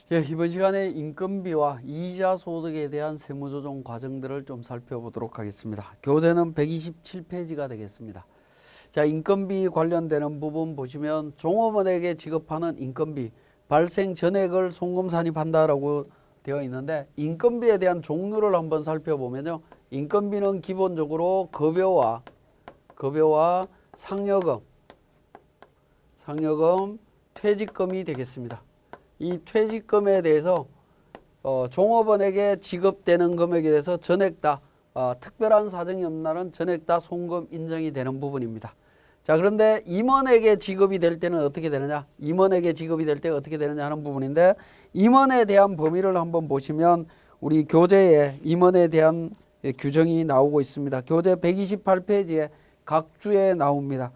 예, 이번 시간에 인건비와 이자 소득에 대한 세무조정 과정들을 좀 살펴보도록 하겠습니다. 교재는 127페이지가 되겠습니다. 자, 인건비 관련되는 부분 보시면 종업원에게 지급하는 인건비 발생 전액을 송금 산입한다라고 되어 있는데, 인건비에 대한 종류를 한번 살펴보면요, 인건비는 기본적으로 급여와 상여금, 퇴직금이 되겠습니다. 이 퇴직금에 대해서 종업원에게 지급되는 금액에 대해서 전액 다 특별한 사정이 없는 날은 전액 다 송금 인정이 되는 부분입니다. 자, 그런데 임원에게 지급이 될 때는 어떻게 되느냐? 임원에게 지급이 될 때가 어떻게 되느냐 하는 부분인데, 임원에 대한 범위를 한번 보시면 우리 교재에 임원에 대한 규정이 나오고 있습니다. 교재 128페이지에 각 주에 나옵니다.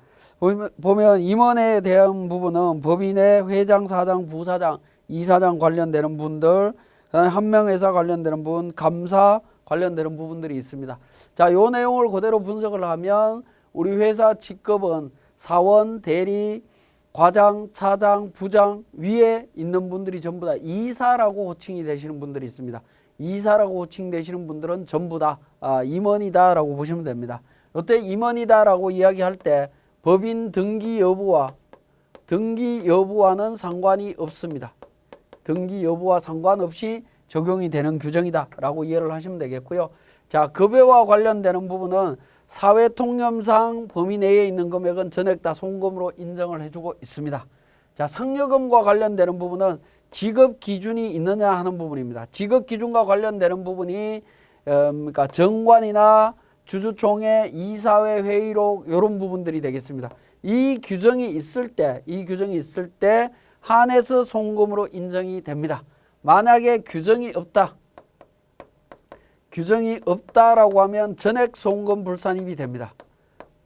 보면 임원에 대한 부분은 법인의 회장, 사장, 부사장, 이사장 관련되는 분들, 그다음에 한명회사 관련되는 부분, 감사 관련되는 부분들이 있습니다. 자, 이 내용을 그대로 분석을 하면 우리 회사 직급은 사원, 대리, 과장, 차장, 부장 위에 있는 분들이 전부 다 이사라고 호칭이 되시는 분들이 있습니다. 이사라고 호칭되시는 분들은 전부 다 임원이다라고 보시면 됩니다. 이때 임원이다라고 이야기할 때 법인 등기 여부와는 상관이 없습니다. 등기 여부와 상관없이 적용이 되는 규정이다라고 이해를 하시면 되겠고요. 자, 급여와 관련되는 부분은 사회통념상 범위 내에 있는 금액은 전액 다 송금으로 인정을 해주고 있습니다. 자, 상여금과 관련되는 부분은 지급 기준이 있느냐 하는 부분입니다. 지급 기준과 관련되는 부분이 그러니까 정관이나 주주총회, 이사회 회의록 이런 부분들이 되겠습니다. 이 규정이 있을 때 한해서 송금으로 인정이 됩니다. 만약에 규정이 없다라고 하면 전액 송금 불산입이 됩니다.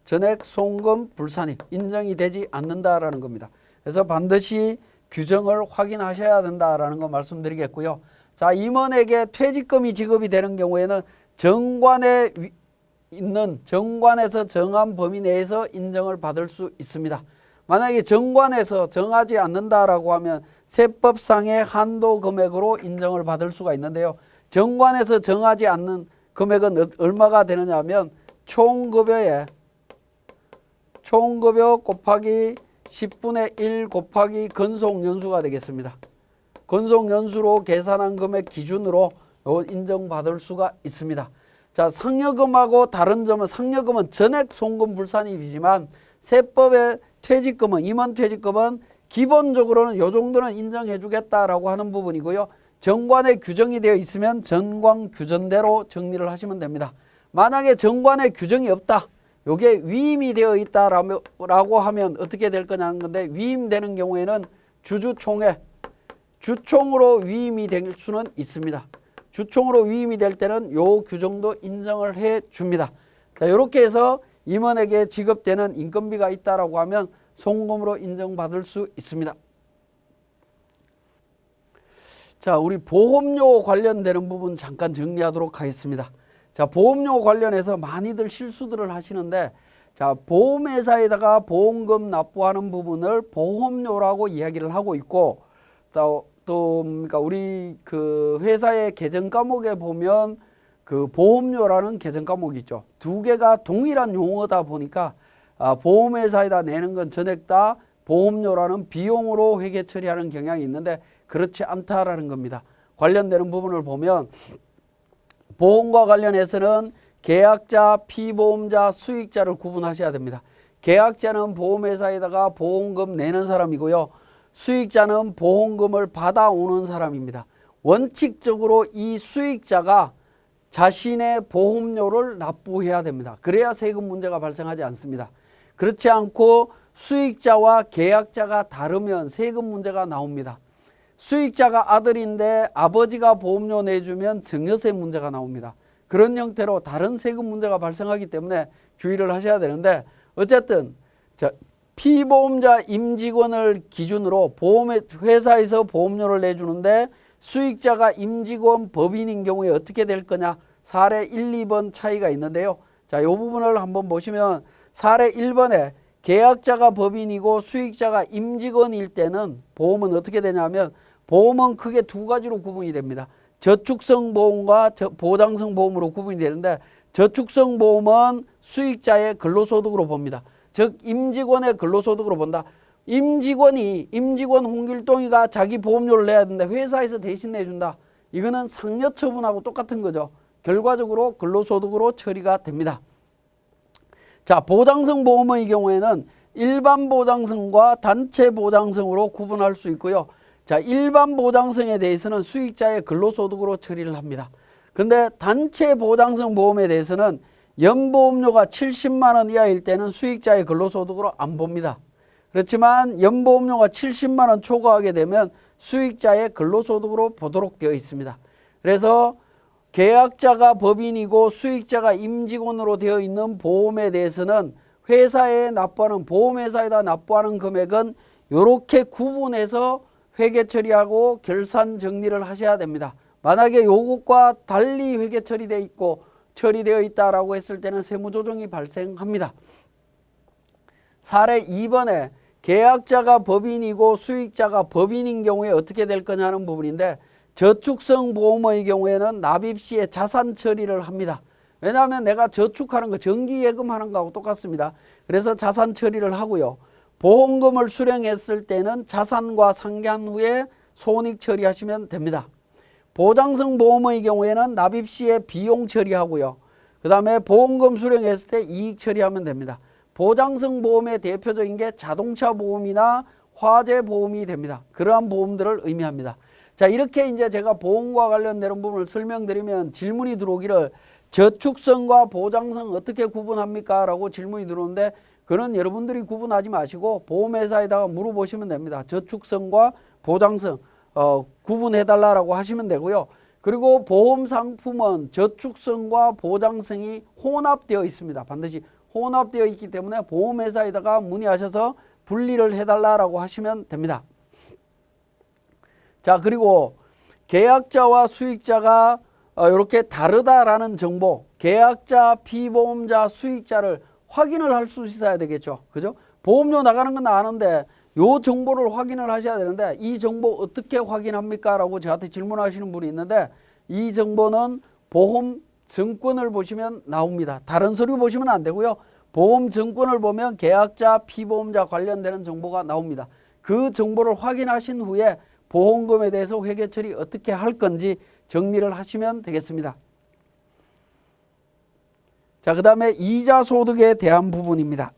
전액 송금 불산입 인정이 되지 않는다라는 겁니다. 그래서 반드시 규정을 확인하셔야 된다라는 거 말씀드리겠고요. 자, 임원에게 퇴직금이 지급이 되는 경우에는 정관에서 정한 범위 내에서 인정을 받을 수 있습니다. 만약에 정관에서 정하지 않는다라고 하면 세법상의 한도 금액으로 인정을 받을 수가 있는데요. 정관에서 정하지 않는 금액은 얼마가 되느냐 하면 총급여 곱하기 10분의 1 곱하기 근속연수가 되겠습니다. 근속연수로 계산한 금액 기준으로 인정받을 수가 있습니다. 자, 상여금하고 다른 점은 상여금은 전액 송금 불산입이지만 세법의 퇴직금은 임원 퇴직금은 기본적으로는 요 정도는 인정해 주겠다라고 하는 부분이고요. 정관에 규정이 되어 있으면 정관 규정대로 정리를 하시면 됩니다. 만약에 정관에 규정이 없다. 요게 위임이 되어 있다라고 하면 어떻게 될 거냐는 건데, 위임되는 경우에는 주총으로 위임이 될 수는 있습니다. 주총으로 위임이 될 때는 요 규정도 인정을 해 줍니다. 자, 이렇게 해서 임원에게 지급되는 인건비가 있다라고 하면 송금으로 인정받을 수 있습니다. 자, 우리 보험료 관련되는 부분 잠깐 정리하도록 하겠습니다. 자, 보험료 관련해서 많이들 실수들을 하시는데, 자, 보험회사에다가 보험금 납부하는 부분을 보험료라고 이야기를 하고 있고, 그러니까 우리 그 회사의 계정 과목에 보면 그 보험료라는 계정 과목이 있죠. 두 개가 동일한 용어다 보니까 보험회사에다 내는 건 전액 다 보험료라는 비용으로 회계 처리하는 경향이 있는데, 그렇지 않다라는 겁니다. 관련되는 부분을 보면 보험과 관련해서는 계약자, 피보험자, 수익자를 구분하셔야 됩니다. 계약자는 보험회사에다가 보험금 내는 사람이고요. 수익자는 보험금을 받아오는 사람입니다. 원칙적으로 이 수익자가 자신의 보험료를 납부해야 됩니다. 그래야 세금 문제가 발생하지 않습니다. 그렇지 않고 수익자와 계약자가 다르면 세금 문제가 나옵니다. 수익자가 아들인데 아버지가 보험료 내주면 증여세 문제가 나옵니다. 그런 형태로 다른 세금 문제가 발생하기 때문에 주의를 하셔야 되는데, 어쨌든 피보험자 임직원을 기준으로 회사에서 보험료를 내주는데 수익자가 임직원 법인인 경우에 어떻게 될 거냐, 사례 1, 2번 차이가 있는데요. 자, 이 부분을 한번 보시면 사례 1번에 계약자가 법인이고 수익자가 임직원일 때는 보험은 어떻게 되냐면 보험은 크게 두 가지로 구분이 됩니다. 저축성 보험과 보장성 보험으로 구분이 되는데, 저축성 보험은 수익자의 근로소득으로 봅니다. 즉 임직원의 근로소득으로 본다. 임직원 홍길동이가 자기 보험료를 내야 되는데 회사에서 대신 내준다. 이거는 상여처분하고 똑같은 거죠. 결과적으로 근로소득으로 처리가 됩니다. 자, 보장성 보험의 경우에는 일반 보장성과 단체 보장성으로 구분할 수 있고요. 자, 일반 보장성에 대해서는 수익자의 근로소득으로 처리를 합니다. 근데 단체 보장성 보험에 대해서는 연보험료가 70만 원 이하일 때는 수익자의 근로소득으로 안 봅니다. 그렇지만 연보험료가 70만 원 초과하게 되면 수익자의 근로소득으로 보도록 되어 있습니다. 그래서 계약자가 법인이고 수익자가 임직원으로 되어 있는 보험에 대해서는 회사에 납부하는, 보험회사에다 납부하는 금액은 이렇게 구분해서 회계 처리하고 결산 정리를 하셔야 됩니다. 만약에 요것과 달리 회계 처리되어 있고 처리되어 있다라고 했을 때는 세무조정이 발생합니다. 사례 2번에 계약자가 법인이고 수익자가 법인인 경우에 어떻게 될 거냐는 부분인데, 저축성 보험의 경우에는 납입 시에 자산 처리를 합니다. 왜냐하면 내가 저축하는 거 정기예금하는 거하고 똑같습니다. 그래서 자산 처리를 하고요. 보험금을 수령했을 때는 자산과 상환 후에 손익 처리하시면 됩니다. 보장성 보험의 경우에는 납입 시에 비용 처리하고요. 그 다음에 보험금 수령했을 때 이익 처리하면 됩니다. 보장성 보험의 대표적인 게 자동차 보험이나 화재 보험이 됩니다. 그러한 보험들을 의미합니다. 자, 이렇게 이제 제가 보험과 관련되는 부분을 설명드리면 질문이 들어오기를 저축성과 보장성 어떻게 구분합니까? 라고 질문이 들어오는데, 그는 여러분들이 구분하지 마시고 보험회사에다가 물어보시면 됩니다. 저축성과 보장성 구분해달라고 하시면 되고요. 그리고 보험 상품은 저축성과 보장성이 혼합되어 있습니다. 반드시 혼합되어 있기 때문에 보험회사에다가 문의하셔서 분리를 해달라고 하시면 됩니다. 자, 그리고 계약자와 수익자가 이렇게 다르다라는 정보, 계약자, 피보험자, 수익자를 확인을 할 수 있어야 되겠죠. 그죠? 보험료 나가는 건 아는데 요 정보를 확인을 하셔야 되는데, 이 정보 어떻게 확인합니까? 라고 저한테 질문하시는 분이 있는데, 이 정보는 보험 증권을 보시면 나옵니다. 다른 서류 보시면 안 되고요. 보험 증권을 보면 계약자, 피보험자 관련되는 정보가 나옵니다. 그 정보를 확인하신 후에 보험금에 대해서 회계 처리 어떻게 할 건지 정리를 하시면 되겠습니다. 자, 그 다음에 이자 소득에 대한 부분입니다.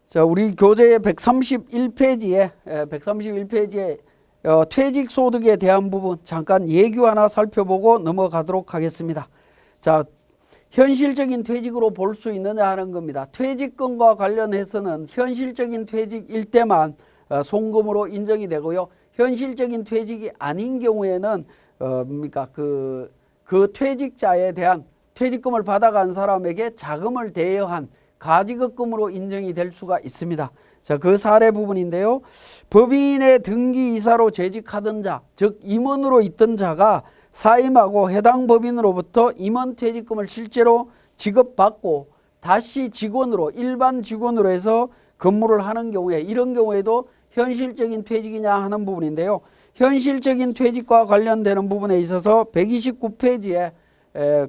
자, 우리 교재의 131페이지에 퇴직 소득에 대한 부분 잠깐 예규 하나 살펴보고 넘어가도록 하겠습니다. 자, 현실적인 퇴직으로 볼 수 있느냐 하는 겁니다. 퇴직금과 관련해서는 현실적인 퇴직일 때만 송금으로 인정이 되고요. 현실적인 퇴직이 아닌 경우에는 그 퇴직자에 대한 퇴직금을 받아간 사람에게 자금을 대여한 가지급금으로 인정이 될 수가 있습니다. 자, 그 사례 부분인데요. 법인의 등기이사로 재직하던 자, 즉 임원으로 있던 자가 사임하고 해당 법인으로부터 임원 퇴직금을 실제로 지급받고 다시 직원으로, 일반 직원으로 해서 근무를 하는 경우에, 이런 경우에도 현실적인 퇴직이냐 하는 부분인데요. 현실적인 퇴직과 관련되는 부분에 있어서 129페이지에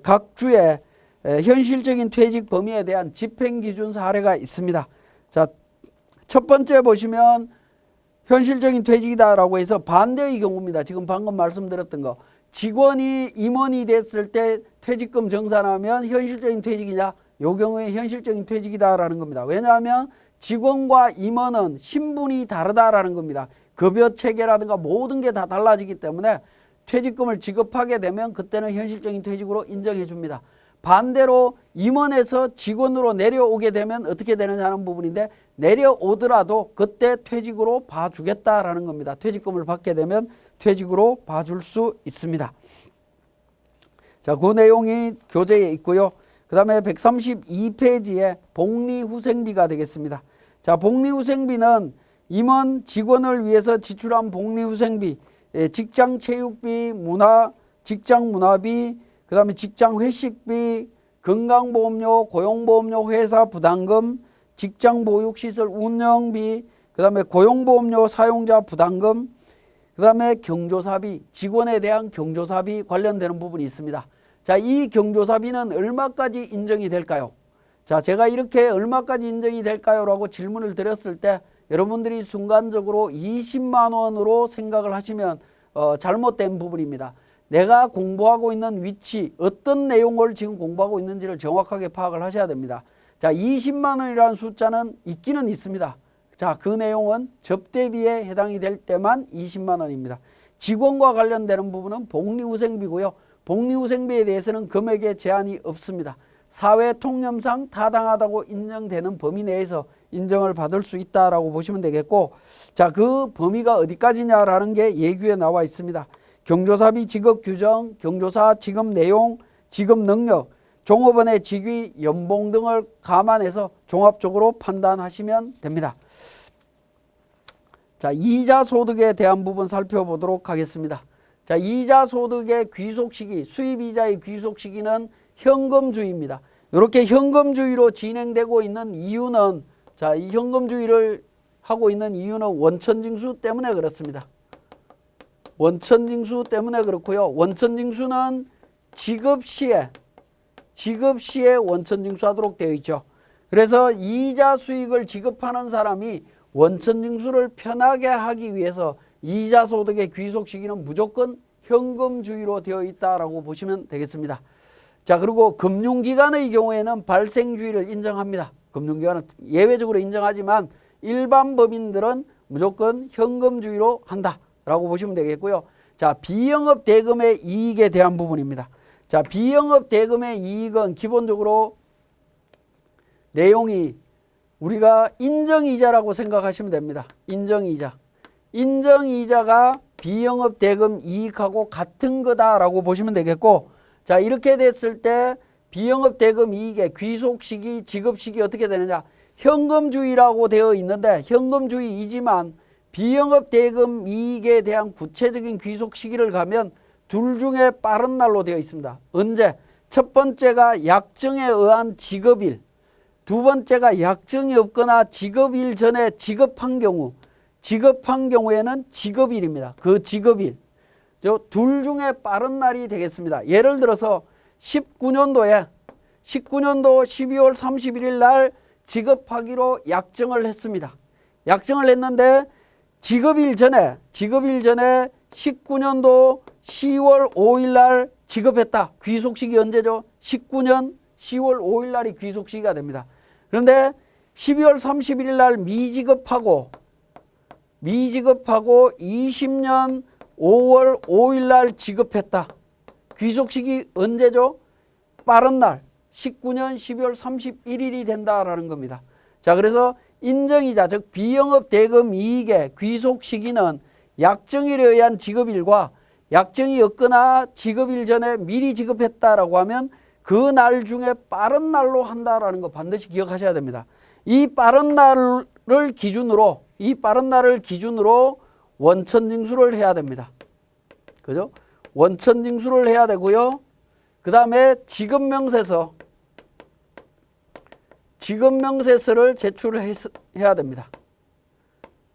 각 주의 현실적인 퇴직 범위에 대한 집행기준 사례가 있습니다. 자, 첫 번째 보시면 현실적인 퇴직이다라고 해서 반대의 경우입니다. 지금 방금 말씀드렸던 거. 직원이 임원이 됐을 때 퇴직금 정산하면 현실적인 퇴직이냐? 이 경우에 현실적인 퇴직이다라는 겁니다. 왜냐하면 직원과 임원은 신분이 다르다라는 겁니다. 급여 체계라든가 모든 게 다 달라지기 때문에 퇴직금을 지급하게 되면 그때는 현실적인 퇴직으로 인정해 줍니다. 반대로 임원에서 직원으로 내려오게 되면 어떻게 되느냐 하는 부분인데, 내려오더라도 그때 퇴직으로 봐주겠다라는 겁니다. 퇴직금을 받게 되면 퇴직으로 봐줄 수 있습니다. 자, 그 내용이 교재에 있고요. 그 다음에 132페이지에 복리후생비가 되겠습니다. 자, 복리후생비는 임원 직원을 위해서 지출한 복리후생비, 직장체육비, 직장문화비, 그 다음에 직장회식비, 건강보험료, 고용보험료, 회사 부담금, 직장보육시설 운영비, 그 다음에 고용보험료 사용자 부담금, 그 다음에 경조사비, 직원에 대한 경조사비 관련되는 부분이 있습니다. 자, 이 경조사비는 얼마까지 인정이 될까요? 자, 제가 이렇게 얼마까지 인정이 될까요? 라고 질문을 드렸을 때 여러분들이 순간적으로 20만 원으로 생각을 하시면 잘못된 부분입니다. 내가 공부하고 있는 위치, 어떤 내용을 지금 공부하고 있는지를 정확하게 파악을 하셔야 됩니다. 자, 20만 원이라는 숫자는 있기는 있습니다. 자, 그 내용은 접대비에 해당이 될 때만 20만 원입니다. 직원과 관련되는 부분은 복리후생비고요. 복리후생비에 대해서는 금액에 제한이 없습니다. 사회통념상 타당하다고 인정되는 범위 내에서 인정을 받을 수 있다라고 보시면 되겠고, 자, 그 범위가 어디까지냐라는 게 예규에 나와 있습니다. 경조사비 지급 규정, 경조사 지급 내용, 지급 능력, 종업원의 직위, 연봉 등을 감안해서 종합적으로 판단하시면 됩니다. 자, 이자 소득에 대한 부분 살펴보도록 하겠습니다. 자, 이자 소득의 귀속 시기, 수입 이자의 귀속 시기는 현금주의입니다. 이렇게 현금주의로 진행되고 있는 이유는, 자, 이 현금주의를 하고 있는 이유는 원천징수 때문에 그렇습니다. 원천징수 때문에 그렇고요. 원천징수는 지급 시에 원천징수하도록 되어 있죠. 그래서 이자 수익을 지급하는 사람이 원천징수를 편하게 하기 위해서 이자 소득의 귀속 시기는 무조건 현금주의로 되어 있다라고 보시면 되겠습니다. 자, 그리고 금융기관의 경우에는 발생주의를 인정합니다. 금융기관은 예외적으로 인정하지만 일반 법인들은 무조건 현금주의로 한다라고 보시면 되겠고요. 자, 비영업 대금의 이익에 대한 부분입니다. 자, 비영업 대금의 이익은 기본적으로 내용이 우리가 인정이자라고 생각하시면 됩니다. 인정이자. 인정이자가 비영업 대금 이익하고 같은 거다라고 보시면 되겠고, 자, 이렇게 됐을 때 비영업 대금 이익의 귀속 시기, 지급 시기 어떻게 되느냐? 현금주의라고 되어 있는데 현금주의이지만 비영업 대금 이익에 대한 구체적인 귀속 시기를 가면 둘 중에 빠른 날로 되어 있습니다. 언제? 첫 번째가 약정에 의한 지급일, 두 번째가 약정이 없거나 지급일 전에 지급한 경우에는 지급일입니다. 그 지급일. 둘 중에 빠른 날이 되겠습니다. 예를 들어서 19년도 12월 31일 날 지급하기로 약정을 했습니다. 약정을 했는데 지급일 전에 19년도 10월 5일 날 지급했다. 귀속시기 언제죠? 19년 10월 5일 날이 귀속시기가 됩니다. 그런데 12월 31일 날 미지급하고 20년 5월 5일 날 지급했다. 귀속시기 언제죠? 빠른 날 19년 12월 31일이 된다라는 겁니다. 자, 그래서 인정이자 즉 비영업 대금 이익의 귀속 시기는 약정일에 의한 지급일과 약정이 없거나 지급일 전에 미리 지급했다라고 하면 그 날 중에 빠른 날로 한다라는 거 반드시 기억하셔야 됩니다. 이 빠른 날을 기준으로 원천징수를 해야 됩니다. 그죠? 원천징수를 해야 되고요. 그 다음에 지급명세서를 제출해야 됩니다.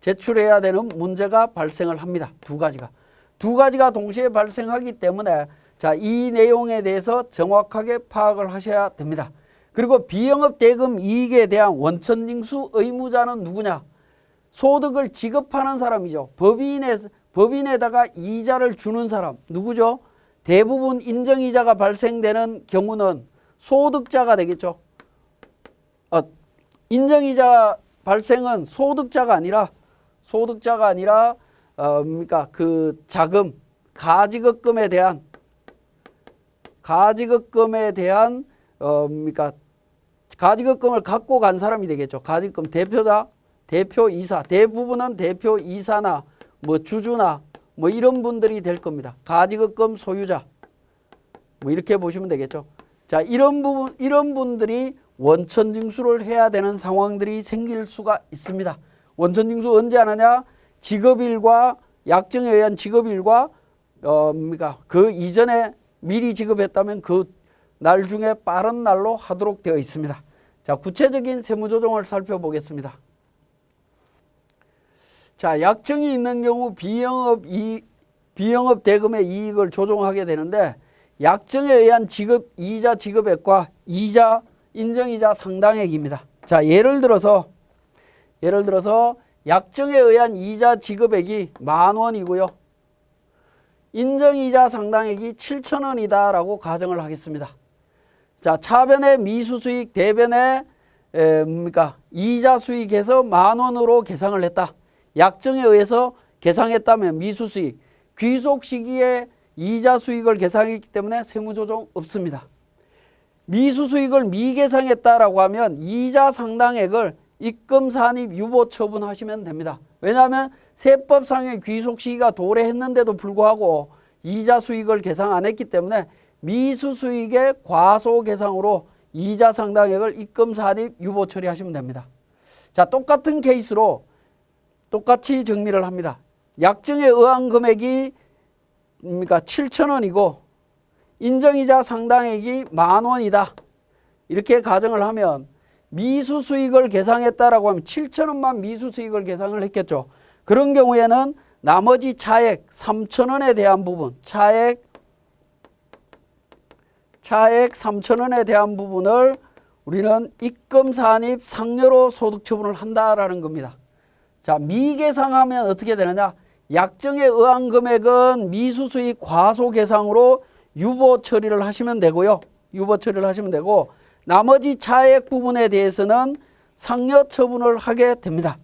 제출해야 되는 문제가 발생을 합니다. 두 가지가 동시에 발생하기 때문에 자, 이 내용에 대해서 정확하게 파악을 하셔야 됩니다. 그리고 비영업 대금 이익에 대한 원천징수 의무자는 누구냐? 소득을 지급하는 사람이죠. 법인에다가 이자를 주는 사람 누구죠? 대부분 인정이자가 발생되는 경우는 소득자가 되겠죠. 인정이자 발생은 소득자가 아니라 그러니까 그 자금, 가지급금에 대한 그러니까 가지급금을 갖고 간 사람이 되겠죠. 가지급금 대표자, 대표이사, 대부분은 대표이사나 뭐 주주나 뭐 이런 분들이 될 겁니다. 가지급금 소유자 뭐 이렇게 보시면 되겠죠. 자, 이런 분들이 원천징수를 해야 되는 상황들이 생길 수가 있습니다. 원천징수 언제 하느냐? 지급일과 약정에 의한 지급일과 그러니까 그 이전에 미리 지급했다면 그 날 중에 빠른 날로 하도록 되어 있습니다. 자, 구체적인 세무조정을 살펴보겠습니다. 자, 약정이 있는 경우 비영업 대금의 이익을 조정하게 되는데 약정에 의한 이자 지급액과 인정이자 상당액입니다. 자, 예를 들어서 약정에 의한 이자 지급액이 10,000원이고요. 인정이자 상당액이 7,000원이다 라고 가정을 하겠습니다. 자, 차변의 미수수익, 대변의 이자 수익에서 10,000원으로 계상을 했다. 약정에 의해서 계상했다면 미수수익, 귀속 시기에 이자 수익을 계상했기 때문에 세무조정 없습니다. 미수수익을 미계상했다라고 하면 이자 상당액을 입금 산입 유보 처분하시면 됩니다. 왜냐하면 세법상의 귀속 시기가 도래했는데도 불구하고 이자 수익을 계상 안 했기 때문에 미수수익의 과소계상으로 이자 상당액을 입금 산입 유보 처리하시면 됩니다. 자, 똑같은 케이스로 똑같이 정리를 합니다. 약정에 의한 금액이 7,000원이고 인정이자 상당액이 10,000원이다. 이렇게 가정을 하면 미수수익을 계상했다라고 하면 7,000원만 미수수익을 계상을 했겠죠. 그런 경우에는 나머지 차액 3,000원에 대한 부분, 차액 3,000원에 대한 부분을 우리는 입금 산입 상여로 소득 처분을 한다라는 겁니다. 자, 미계상하면 어떻게 되느냐? 약정에 의한 금액은 미수수익 과소계상으로 유보 처리를 하시면 되고요. 유보 처리를 하시면 되고 나머지 차액 부분에 대해서는 상여 처분을 하게 됩니다.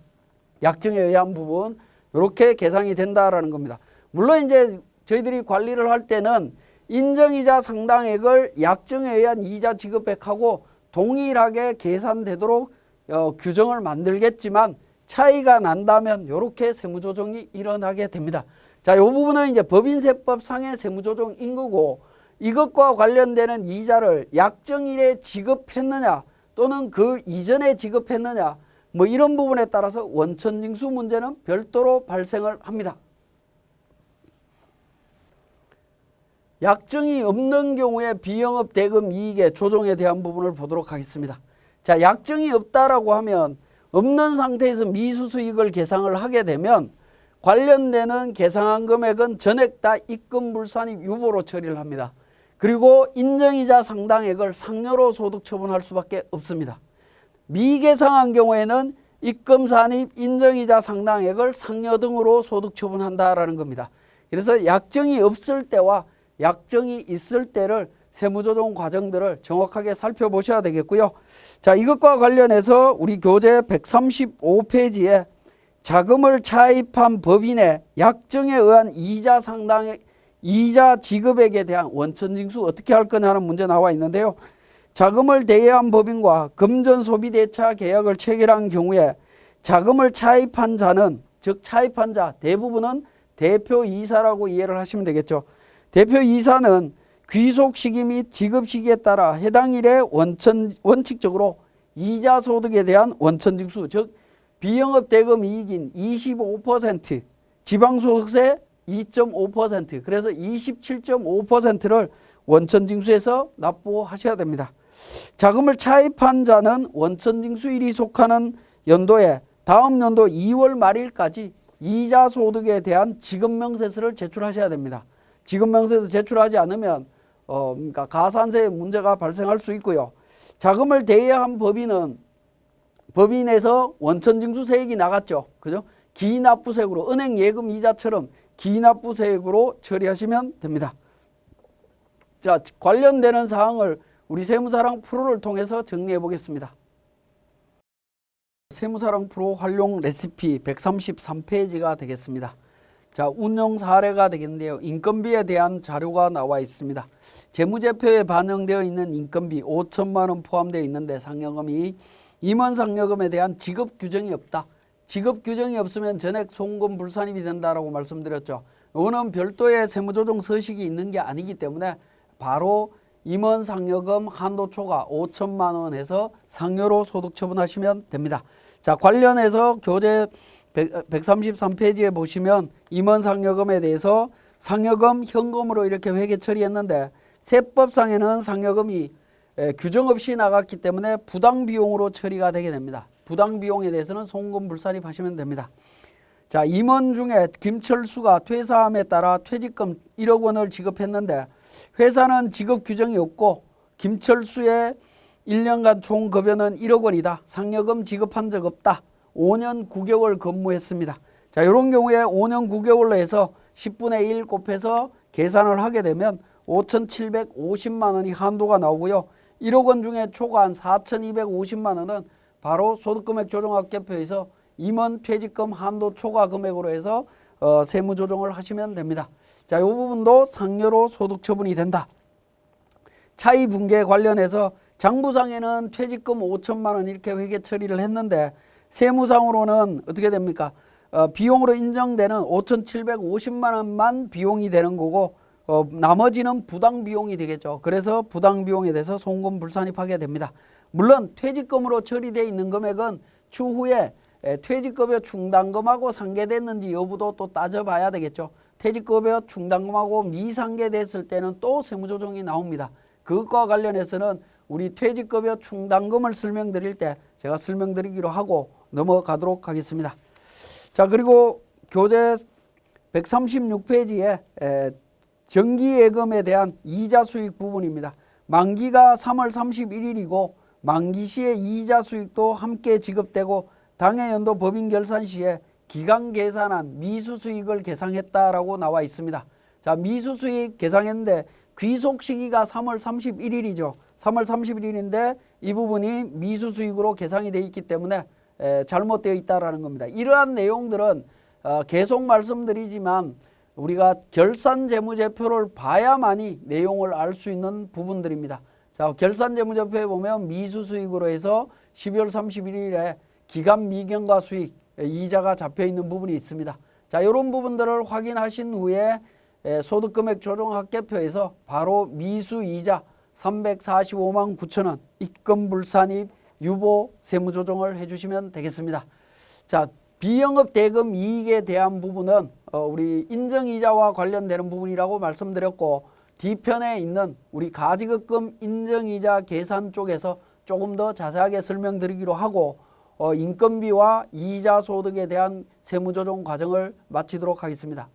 약정에 의한 부분 이렇게 계상이 된다라는 겁니다. 물론 이제 저희들이 관리를 할 때는 인정이자 상당액을 약정에 의한 이자 지급액하고 동일하게 계산되도록 규정을 만들겠지만 차이가 난다면 이렇게 세무조정이 일어나게 됩니다. 자, 이 부분은 이제 법인세법상의 세무조정인 거고 이것과 관련되는 이자를 약정일에 지급했느냐 또는 그 이전에 지급했느냐 뭐 이런 부분에 따라서 원천징수 문제는 별도로 발생을 합니다. 약정이 없는 경우에 비영업 대금 이익의 조정에 대한 부분을 보도록 하겠습니다. 자, 약정이 없다라고 하면 없는 상태에서 미수수익을 계상을 하게 되면 관련되는 계상한 금액은 전액 다 입금 불산입 유보로 처리를 합니다. 그리고 인정이자 상당액을 상여로 소득 처분할 수밖에 없습니다. 미계상한 경우에는 입금 산입 인정이자 상당액을 상여 등으로 소득 처분한다라는 겁니다. 그래서 약정이 없을 때와 약정이 있을 때를 세무조정 과정들을 정확하게 살펴보셔야 되겠고요. 자, 이것과 관련해서 우리 교재 135페이지에 자금을 차입한 법인의 약정에 의한 이자 상당액, 이자 지급액에 대한 원천징수 어떻게 할 거냐는 문제 나와 있는데요. 자금을 대여한 법인과 금전 소비 대차 계약을 체결한 경우에 자금을 차입한 자는, 즉 차입한 자 대부분은 대표이사라고 이해를 하시면 되겠죠. 대표이사는 귀속 시기 및 지급 시기에 따라 해당 일에 원칙적으로 이자 소득에 대한 원천징수, 즉 비영업 대금 이익인 25%, 지방소득세 2.5%, 그래서 27.5%를 원천징수해서 납부하셔야 됩니다. 자금을 차입한 자는 원천징수일이 속하는 연도에 다음 연도 2월 말일까지 이자 소득에 대한 지급명세서를 제출하셔야 됩니다. 지급명세서 제출하지 않으면 그러니까 가산세에 문제가 발생할 수 있고요. 자금을 대여한 법인에서 원천징수세액이 나갔죠. 그죠? 기납부세액으로 은행 예금 이자처럼 기납부세액으로 처리하시면 됩니다. 자, 관련되는 사항을 우리 세무사랑 프로를 통해서 정리해 보겠습니다. 세무사랑 프로 활용 레시피 133페이지가 되겠습니다. 자, 운용 사례가 되겠는데요. 인건비에 대한 자료가 나와 있습니다. 재무제표에 반영되어 있는 인건비 5천만 원 포함되어 있는데 상여금이 임원 상여금에 대한 지급 규정이 없다. 지급 규정이 없으면 전액 송금 불산입이 된다라고 말씀드렸죠. 이거는 별도의 세무조정 서식이 있는 게 아니기 때문에 바로 임원 상여금 한도 초과 5천만 원에서 상여로 소득 처분하시면 됩니다. 자, 관련해서 교재 133페이지에 보시면 임원 상여금에 대해서 상여금 현금으로 이렇게 회계 처리했는데 세법상에는 상여금이 규정 없이 나갔기 때문에 부당 비용으로 처리가 되게 됩니다. 부당 비용에 대해서는 송금 불산입하시면 됩니다. 자, 임원 중에 김철수가 퇴사함에 따라 퇴직금 1억 원을 지급했는데 회사는 지급 규정이 없고 김철수의 1년간 총 급여는 1억 원이다. 상여금 지급한 적 없다. 5년 9개월 근무했습니다. 자, 이런 경우에 5년 9개월로 해서 10분의 1 곱해서 계산을 하게 되면 5,750만 원이 한도가 나오고요. 1억 원 중에 초과한 4,250만 원은 바로 소득금액 조정학계표에서 임원 퇴직금 한도 초과 금액으로 해서 세무조정을 하시면 됩니다. 자, 이 부분도 상여로 소득 처분이 된다. 차이 분계 관련해서 장부상에는 퇴직금 5천만 원 이렇게 회계 처리를 했는데 세무상으로는 어떻게 됩니까? 비용으로 인정되는 5,750만 원만 비용이 되는 거고 나머지는 부당 비용이 되겠죠. 그래서 부당 비용에 대해서 송금 불산입하게 됩니다. 물론 퇴직금으로 처리되어 있는 금액은 추후에 퇴직급여 충당금하고 상계됐는지 여부도 또 따져봐야 되겠죠. 퇴직급여 충당금하고 미상계됐을 때는 또 세무조정이 나옵니다. 그것과 관련해서는 우리 퇴직급여 충당금을 설명드릴 때 제가 설명드리기로 하고 넘어가도록 하겠습니다. 자, 그리고 교재 136페이지에 정기예금에 대한 이자 수익 부분입니다. 만기가 3월 31일이고 만기 시에 이자 수익도 함께 지급되고 당해연도 법인 결산 시에 기간 계산한 미수 수익을 계상했다라고 나와 있습니다. 자, 미수 수익 계상했는데 귀속 시기가 3월 31일이죠. 3월 31일인데 이 부분이 미수 수익으로 계상이 되어 있기 때문에 잘못되어 있다라는 겁니다. 이러한 내용들은 계속 말씀드리지만 우리가 결산재무제표를 봐야만이 내용을 알 수 있는 부분들입니다. 자, 결산재무제표에 보면 미수수익으로 해서 12월 31일에 기간 미경과 수익, 이자가 잡혀있는 부분이 있습니다. 자, 이런 부분들을 확인하신 후에 소득금액 조정학계표에서 바로 미수이자 345만 9천 원 입금불산입 유보 세무조정을 해주시면 되겠습니다. 자, 비영업 대금 이익에 대한 부분은 우리 인정이자와 관련되는 부분이라고 말씀드렸고 뒤편에 있는 우리 가지급금 인정이자 계산 쪽에서 조금 더 자세하게 설명드리기로 하고 인건비와 이자 소득에 대한 세무조정 과정을 마치도록 하겠습니다.